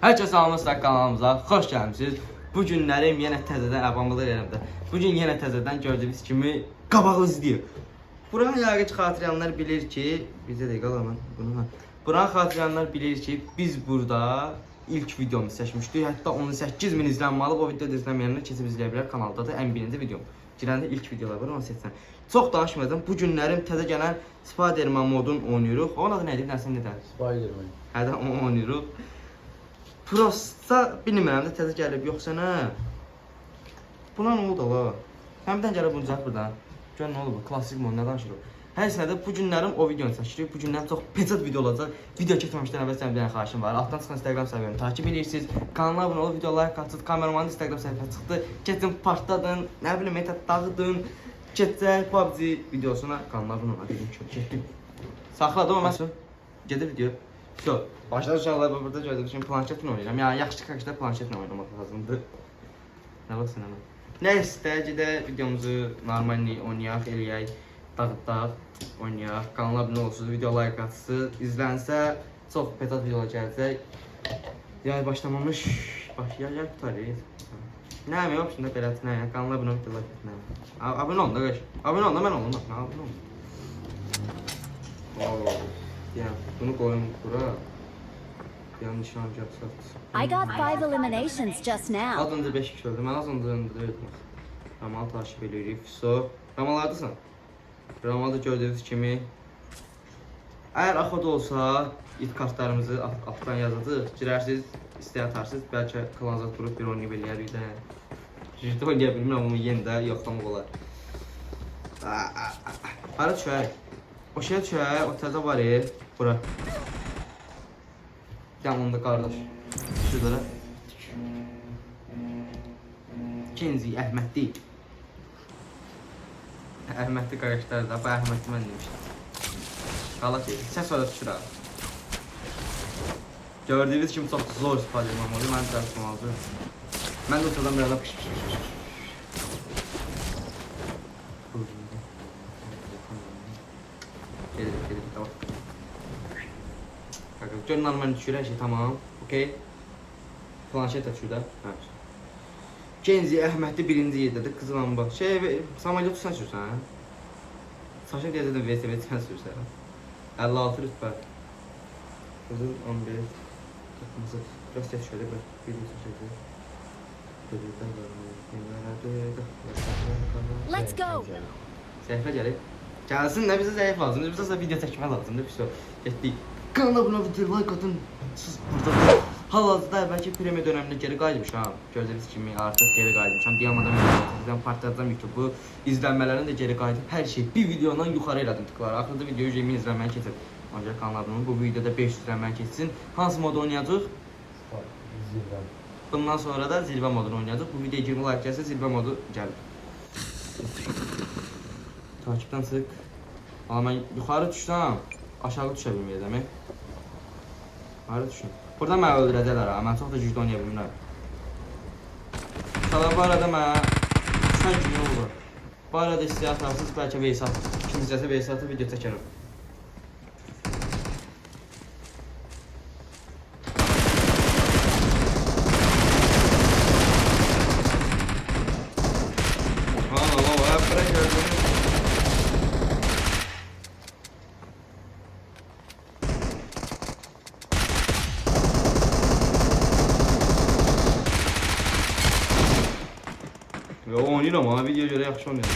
Herkese salamlar kanalımıza hoş gəlmisiniz. Bu günlərim yenə təzədən abamılıq elimdə. Bugün yenə təzədən gördüyünüz kimi qabaq izləyir. Buranı yəqin ki xatırlayanlar bilir ki, bizə də qalamın bunu. Buranı xatırlayanlar bilir ki, biz burada ilk videomuzu çəkmişdik. Hətta 18.000 izlənməli. O videoda izləməyənlər keçib izləyə bilər. Kanalda da ən birinci videom. Girəndə ilk videolar var, onu seçsən. Çox danışmadım. Bu günlərim təzə gələn Spider-Man modunu oynayırıq. Onun adı nədir? Nəsə nədir? Spider-Man. Hədə onu oynayırıq. Prosta bilmirəm də təzə gəlib yoxsa nə? Buna nə oldu la? Həmdən gəlib buncaq burdan. Gör nə oldu bu? Klassik mod nə danışırıq? Hər sənədə bu günlərim o videonu çəkirik. Bu günlərim çox peçat video olacaq. Video çəkməmişdən əvvəl sənin bir dənə xahişim var. Altdan çıxan Instagram səhifəmi takip edirsiniz. Kanala abunə olub video like atın. Kameramanın Instagram səhifəsi çıxdı. Keçin partladın, nə bilim metad dağıdın. Keçək PUBG videosuna kanala abunə olun. Dedim ki, getdim. Saxladım amma mən gedir video. Yo, başda uşaqlar burada gördüyünüz kimi planşetlə oynayıram. Yəni yaxşı kaşda planşetlə oynamaq lazımdır. Nə baxsın amma. Nəysə, gedək videomuzu normal oynayaq, eləyək, dağıtdaq, oynayaq. Kanala abunə olursunuz, video like atsın, izlənsə çox petat videolar gələcək. Yay başlamamış, başlayaq tutarıq. Nəyəm yox, şimdi belədir, nəyəm, kanala abunə olun, video like atın, nəyəm. Abunə olun da qaş, abunə olun da mən olun, abunə olun. Yani bunu koyun bura. Yanlış anlayacaqsınız. I got 5 eliminations just now. Az önce 5 kişi öldü. Mən az önce öldürdüm. Ramal takip edirik. So, Ramallardasan. Ramalda gördüyünüz kimi əgər axoda olsa it kartlarımızı altdan yazacağıq. Girərsiniz, istəyə atarsınız. Bəlkə klanzat qrup bir oynayıb eləyərik də. Ciddi oynaya bilmirəm amma yenə də yoxlamaq olar. Hara düşək? O şey düşək, o təzə var ya, bura. Yanında qardaş. Şurada. Kenzi, Əhmədli. Əhmədli qardaşlar da, bu Əhmədli mən demişdim. Qala şey, səs orada düşür abi. Gördüyünüz kimi çox zor Spider-Man oldu, mən dərsəm aldı. Mən də ortadan biraz da pış. Gelir, tamam. Gör normal düşür, her şey tamam. Okey. Planşet aç şurada. Evet. Kenzi Əhmədli birinci yerdədir, qızılan bax. Samolyot sən sürsən, hə? Saşa deyədə VSV sən sürsən. 56 rütbə. Qızıl 11. Qırmızı. Biraz tez şöyle bir video çəkəcək. Let's go. Səhifə gəlib. Gəlsin də bizə zəif lazımdır. Bizə video çəkmə lazımdır. Pis o. Getdik. Kanala abunə video like atın. Siz burada. Hal-hazırda əvvəlki premium dönəmində geri qayıtmışam. Gördüyünüz kimi artıq geri qayıtmışam. Diyamadan videodan partladım YouTube-u. İzlənmələrini də geri qayıtıb hər şey bir videodan yuxarı elədim tıklar. Axırda video 20 izlənməni keçib. Ancaq kanala abunə olun. Bu videoda 500 izlənməni keçsin. Hansı modu oynayacağıq? Zirvə. Bundan sonra da zirvə modunu oynayacağıq. Bu videoya 20 like gəlsə zirvə modu gəlir. Takipdən çıx. Amma mən yuxarı düşsəm, aşağı düşə bilməyəcəm. Hara düşün? Burada məni öldürəcəklər ha. Mən çox da güclü oynaya bilmirəm. İnşallah bu arada mənə düşən kimi olur. Bu arada istəyə atarsınız, bəlkə Veysi atın. İkincisi Veysi atıb video çəkərəm. Oynayıram ama videoya göre yaxşı oynayıram.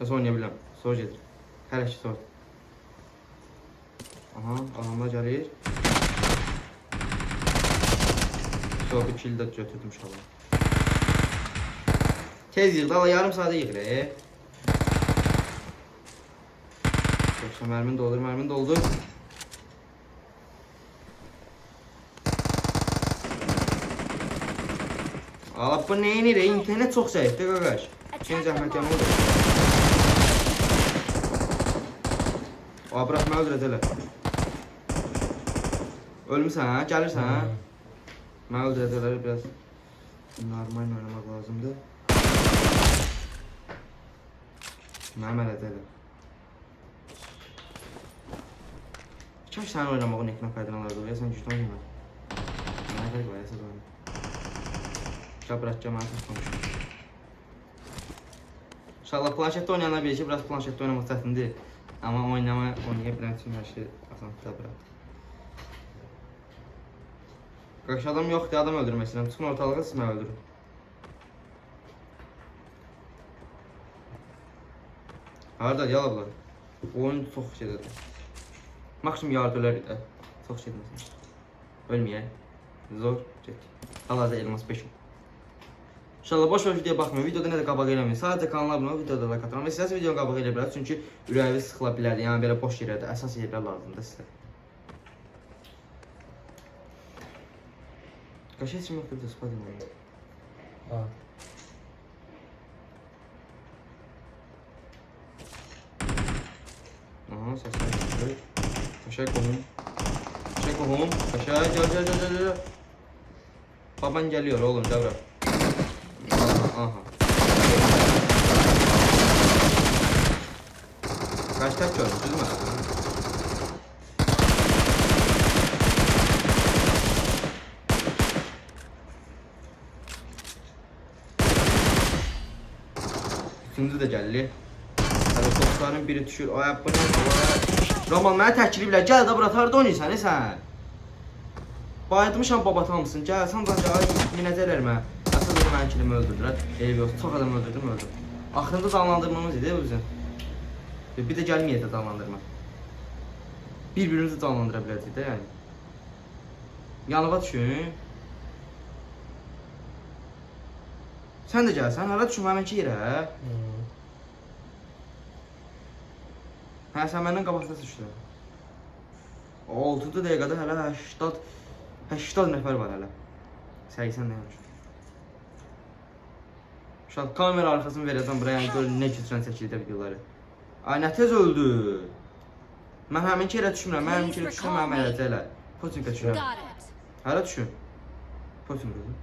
Nasıl oynayabilirim? Soru gedir. Hər şey sor. Aha, adamlar gəlir. Sonra bir kill də götürdüm inşallah. Tez yığdı, ala yarım saate yığır. Yoksa mermin doldur. Ala bu neyini re? İnternet çok zayıftı qardaş. Kendi zəhmət yanı olur. O bırakma öldürəcəklər. Ölmüsən ha? Gəlirsən ha? Mən öldürəcəklər biraz normal oynamaq lazımdır. Mən ələcəklər. Kaç sen oynamak ekran kaydını alırdı ya sen güçlü oynama. Ne kadar var ya sen oyna. Bırakacağım artık konuşma. İnşallah planşette oynayanlar bilir ki biraz planşette oynamak çətindir. Ama oynayabilen için her şey asanlıqda bırak. Qarşı adam yoxdur, adam öldürmək istəyirəm. Çıxın ortalığa siz məni öldürün. Harada yalablar. Oyun çox şeydir. Maksimum yardılar da. Çox şeydir. Ölməyək. Zor. Hal-hazırda elmas 5. İnşallah boş ver videoya baxmayın. Videoda nə də qabaq eləməyin. Sadəcə kanala abunə olun, videoda like atın. Amma istəsəz videonu qabaq elə bilər. Çünki ürəyiniz sıxıla bilər. Yəni belə boş yerlərdə əsas yerlər lazımdır sizə. Kaç heç kim yoxdur da Spider-Man. Ha. Aha, səslər gəlir. Kaşay qohum. Kaşay qohum. Kaşay gəl. Baban geliyor oğlum, gel bırak. Aha. Kaç tek görmüş değil mi? Üçüncü de geldi. Helikopterin biri düşür. Ay bu ne? Roman mənə təkliflər. Gəl də bura tarda oynayırsan sən. Bayatmışam baba tamamsın. Gəl sən də minəcəklər mənə. Əsas mənim kilimi öldürdülər. Eyb yox, çox adam öldürdüm. Axırında canlandırmamız idi bizim. Bir də gəlməyək də canlandırma. Bir-birimizi canlandıra bilərdik də yəni. Yanıva düşün. Sən də gəlsən, hara düşün məninki yerə. Hə, sən məndən qabaqda düşdün. 6 dəqiqədə hələ 80 nəfər var hələ. 80 nəfər. Şu an kamera arkasını verəcəm buraya, yəni görün nə güclə çəkildi videoları. Ay, nə tez öldü. Mən həminki yerə düşmürəm, mən həminki yerə düşmürəm, mənim ələcəklər. Potinka düşürəm. Hələ düşün. Potinka düşün.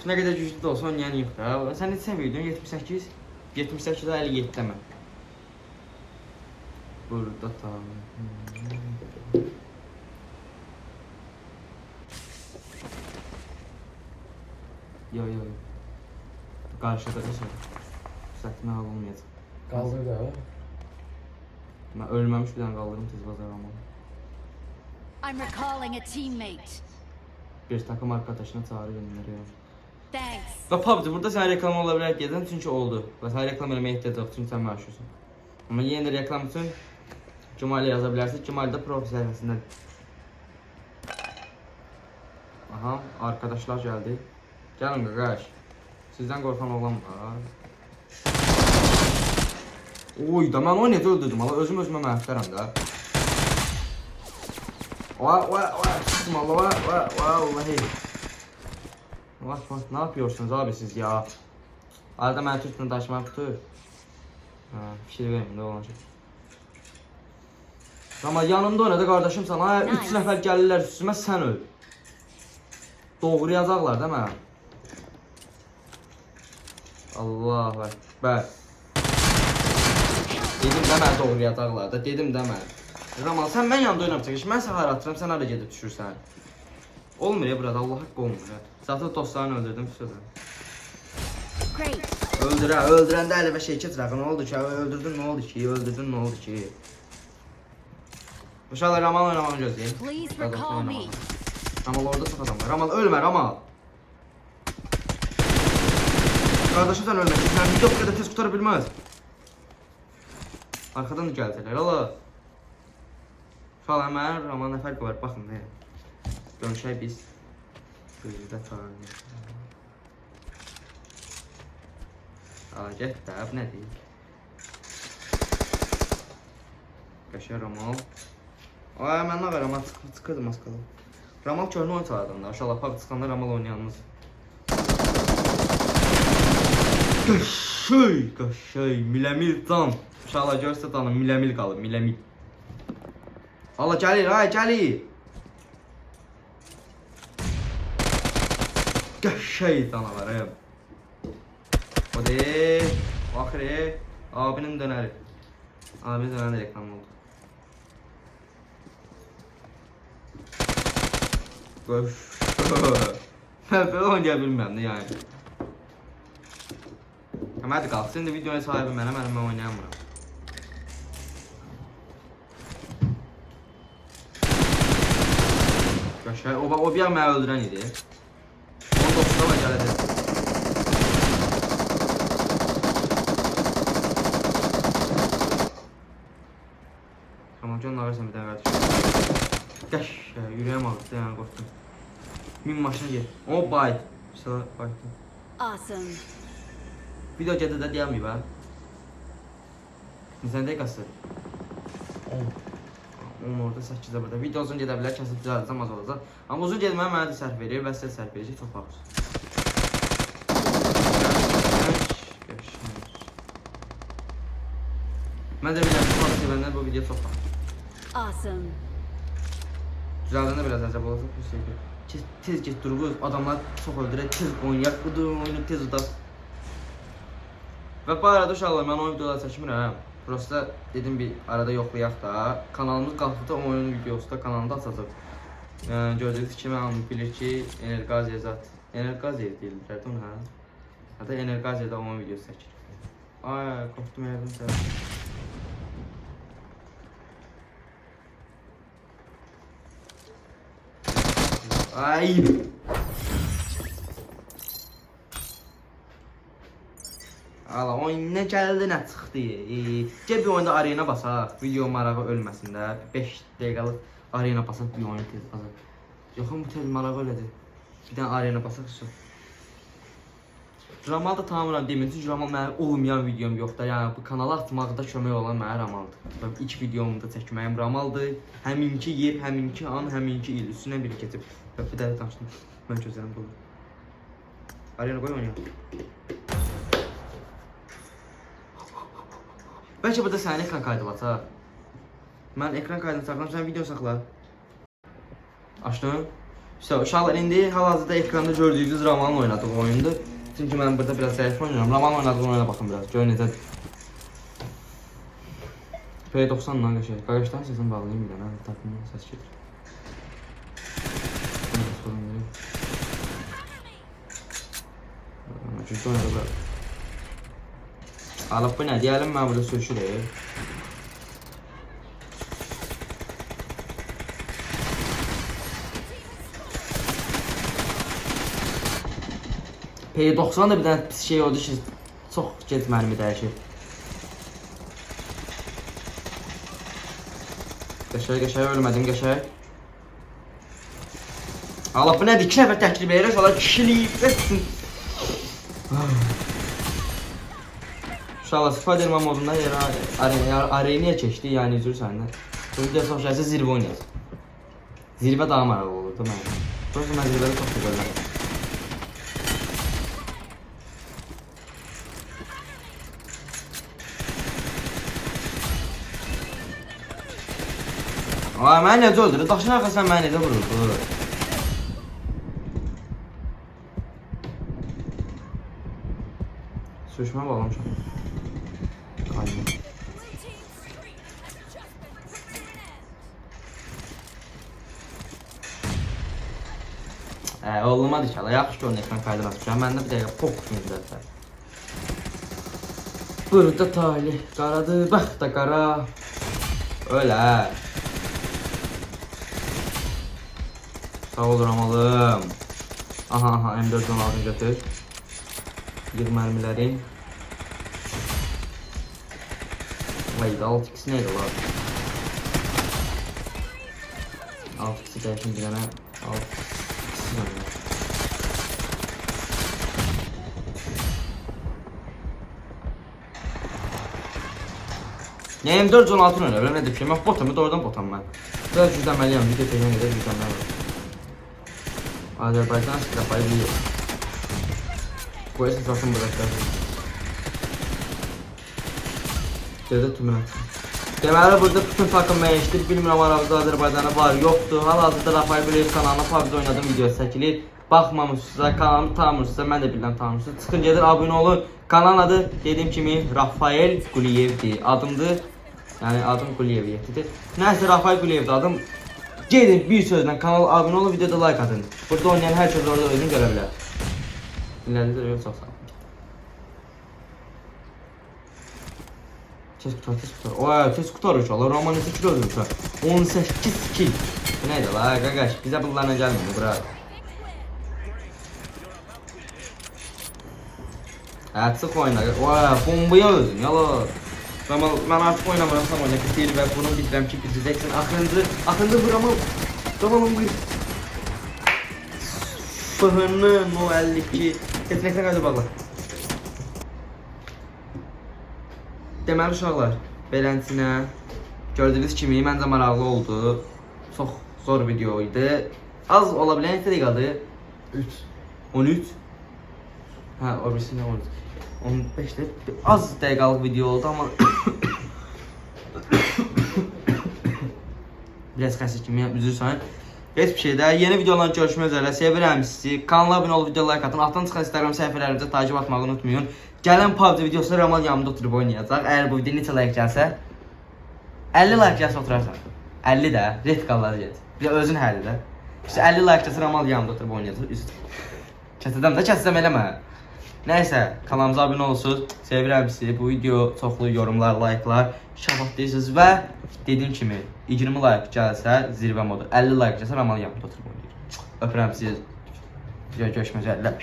Nə qədər güclü də olsa oynayan yox da. Sən heç sevmiydin, 78? 78'de 57 deme. Burada tam. Yo. Karşıda da şey. Sakın alınmayacak. Kaldır da. Ben ölmemiş bir tane kaldırım tez bazar ama. I'm recalling a teammate. Bir takım arkadaşına çağrı gönderiyor. Thanks. Və PUBG burada sən reklam ola bilər gedən çünki oldu. Və sən reklam eləməyə ehtiyac yox çünki sən məşhursan. Amma yenə də reklam üçün Cumali yaza bilərsən. Cumali də profil səhifəsindən. Aha, arkadaşlar gəldi. Gəlin qaqaş. Sizdən qorxan oğlan var. Oy da mən onu necə öldürdüm? Allah özüm özümə məftərəm də. Tutma vallahi. Bak, ne yapıyorsunuz abi siz ya? Arada ben tutun taşıma tutuyor. Fikir vermeyeyim ne olacak. Ama yanımda oynadı kardeşim sana. 3 nəfər gəlirlər üstümə sən öl. Doğru yazarlar değil mi? Allah ekber. Dedim demə doğru yazarlar da dedim demə. Ramal sen ben yanında oynamışsın. Mən səni hara atıram sən hara gedib düşürsən. Olmur ya burada Allah haqqı olmur ya. Zaten dostlarını öldürdüm sözü. Öldürəndə əli və şey keçirəqə nə oldu ki? Öldürdün nə oldu ki? Uşaqlar Ramal oynamağını gözləyin. Please recall me. Ramal orada çox adam var. Ramal ölmə Ramal. Qardaşım sən ölmə. Sən video bu qədər tez qutara bilməz. Arxadan da gəldilər. Allah. Uşaqlar mən Ramal nə fərqi var? Baxın ne? Görüşək biz. Gözüdə çağırın. Get də, bu nədir? Qəşər Ramal. Ay, mən nə var Ramal çıxırdı maskalı. Ramal körünü oyun çağırdım da. Uşaqlar PUBG çıxanda Ramal oynayanımız. Qəşəy, miləmil can. Uşaqlar görsə canım, miləmil qalır, miləmil. Allah gəlir, ay gəlir. Qəşəy canavarım. O deyil. Axırı abinin dönəri. Abi de ben de reklam oldu. Öf. Ben böyle oynaya bilmem de yani. Ama hadi kalksın da videoya sahibi ben oynayamıyorum. Yaşa, o bir an məni öldürən idi. Onun dostuna da gələcək. Tamam, canım ağırsan bir dənə qardaşım. Qəş, yürüyəm ağırdı, yəni qorxdum. Min maşına gel. O bayt. Sıra baytdı. Awesome. Video gedə də deyəməyib ha. Sən dəqiqəsi. 10 orada 8-də burada. Video uzun gedə bilər, kəsib düzəltsəm az olacaq. Amma uzun getməyə mənə də sərf verir və sizə sərf verəcək, çox baxır. Mən də bilirəm ki, bazı sevənlər bu videoya çox baxır. Awesome. Düzəldəndə biraz əzəb olacaq, bir şey ki. Tez get durğuz, adamlar çox öldürək, tez oynayaq, oyunu tez udaq. Və bu arada uşaqlar, mən o videoları çəkmirəm. Prosta dedim bir arada yoxlayaq da. Kanalımız qalxdıqda o oyun videosu da kanalında açacaq. Gördüyünüz kimi hamı bilir ki, Enerqaziya zat. Enerqaziya deyirlər də ona. Hatta Enerqaziyada oyun videosu çəkir. Ay, qorxdum yerdim sən. Ay! Allah, oyun nə gəldi, nə çıxdı. Gəl bir oyunda arena basaq, video marağı ölməsin də. 5 dəqiqəlik arena basaq, bir oyun tez basaq. Yox, bu tez marağı ölədir. Bir dənə arena basaq, su. Ramal da tamamıyla demin, çünki Ramal mənim olmayan videom yoxdur. Yəni, bu kanalı atmaqda kömək olan mənim Ramaldır. İlk videomu da çəkməyim Ramaldır. Həminki yer, həminki an, həminki il üstündən biri keçib. Bir dəqiqə danışdım. Mən gözlərim dolur. Arena qoy oynayaq. Bəlkə burada sənin ekran kaydı var, ha? Mən ekran kaydını saxlam, sən video saxla. Açdım. İşte uşaqlar, indi hal-hazırda ekranda gördüyünüz Ramal'ın oynadığı oyundur. Çünki mən burada biraz zəif oynayıram. Ramal'ın oynadığı oyuna baxın biraz, gör necədir. P90 lan qəşək. Qardaşdan səsini bağlayayım bir dənə, takımdan səs gedir. Çünki oynadı bura. Alıb bu nə deyəlim, mən burada sürüşürəm. P90 da bir dənə pis şey oldu ki, çox gec mərmi dəyişir. Qəşək, ölmədim qəşək. Alıb bu nədir, 2 nəfər təklif edir, sonra kişiliyib etsin. Uşaqlar, Spiderman modunda arenaya keçdi, yəni üzür səndən. Bunu deyə son şəhəsə zirvə oynayacaq. Zirvə daha maraqlı olurdu mənim. Prosta mən zirvədə çox gözələm. Ay, məni necə öldürür? Daşın arxasından məni necə vururdu? Sürüşmə bağlamışam. Olmadı inşallah. Yaxşı ki onun ekran kaydını açmışam. Məndə bir dəqiqə fokusum izlədilər. Burada talih qaradır, bax da qara. Ölə. Sağ ol Ramalım. Aha, M416'ını götür. Yığ mərmilərin. Vay, 6x neydi olar? 6x'i dəyişim bir dənə. 6x neydi? Ne M416 öyle, öyle ne diyeyim, botam, doğrudan botam ben. Biraz yüzlenmeliyim, video tekrar eder, yüzlenmel var. Azerbaycan silahları biliyor. Bu eski satın bıraklar. Gözde tümünü. Deməli burada bütün takım məişdir, bilmirəm aramızda Azərbaycanı var, yoxdur. Hal-hazırda Rafael Bileyev kanalına PUBG oynadığım video çəkilir. Baxmamışsınızsa, kanalımı tanımırsınızsa, mən də bilirəm tanımırsınız. Çıxın gedir, abunə olun. Kanalın adı dediyim kimi Rafael Guliyevdir. Adımdır. Yani adım Quliyev yetidir. Neyse Rafael Quuliyev'dir adım. Gelin bir sözlə kanala abunə olun, videoda like atın. Burada oynayan hər kəs orada özünü görə bilər. İleride yok, çok sağ ol. Tez kurtar. Oy, tez kurtar uşaqlar. Roman 2 kilo öldürmüş ha. 18 kill. Bu neydi la qaqaş? Bizə bunlarla gəlmir bura. Açıq oyna. Oy, bombaya öldün. Yala. Ben artık oynamıram tam oyna bitir və bunu bitirəm ki bitireceksin. Axırıncı vuramam. Tamamım bu. Fıhını no 52. Yetenekten qayda bağla. Deməli uşaqlar, beləsinə gördüyünüz kimi məncə maraqlı oldu. Çox zor video idi. Az ola bilən neçə dəqiqədir? 3. 13. Hə, o birisi nə oldu? 15 də az dəqiqəlik video oldu amma biraz xəstə kimi üzrsən. Heç bir şeydə yeni videolarla görüşmək üzrə. Sevirəm sizi. Kanala abunə olub video like atın. Altdan çıxan Instagram səhifələrimizə takip atmağı unutmayın. Gələn PUBG videosu Ramal yanımda oturub oynayacaq. Əgər bu video neçə like gəlsə 50 like gəlsə oturarsan. 50 də ret qalları get. Bir özün həlli də. İşte 50 like gəlsə Ramal yanımda oturub oynayacaq. Üst. Kəsədəm də kəsədəm eləmə. Nəysə, kanalımıza abunə olursunuz. Sevirəm sizi. Bu video çoxlu yorumlar, like'lar, şəfaqlıyırsınız və dediyim kimi 20 like gəlsə zirvə modu, 50 like gəlsə Ramal yanımda oturub oynayır. Öpürəm sizi. Görüşmək üzrə.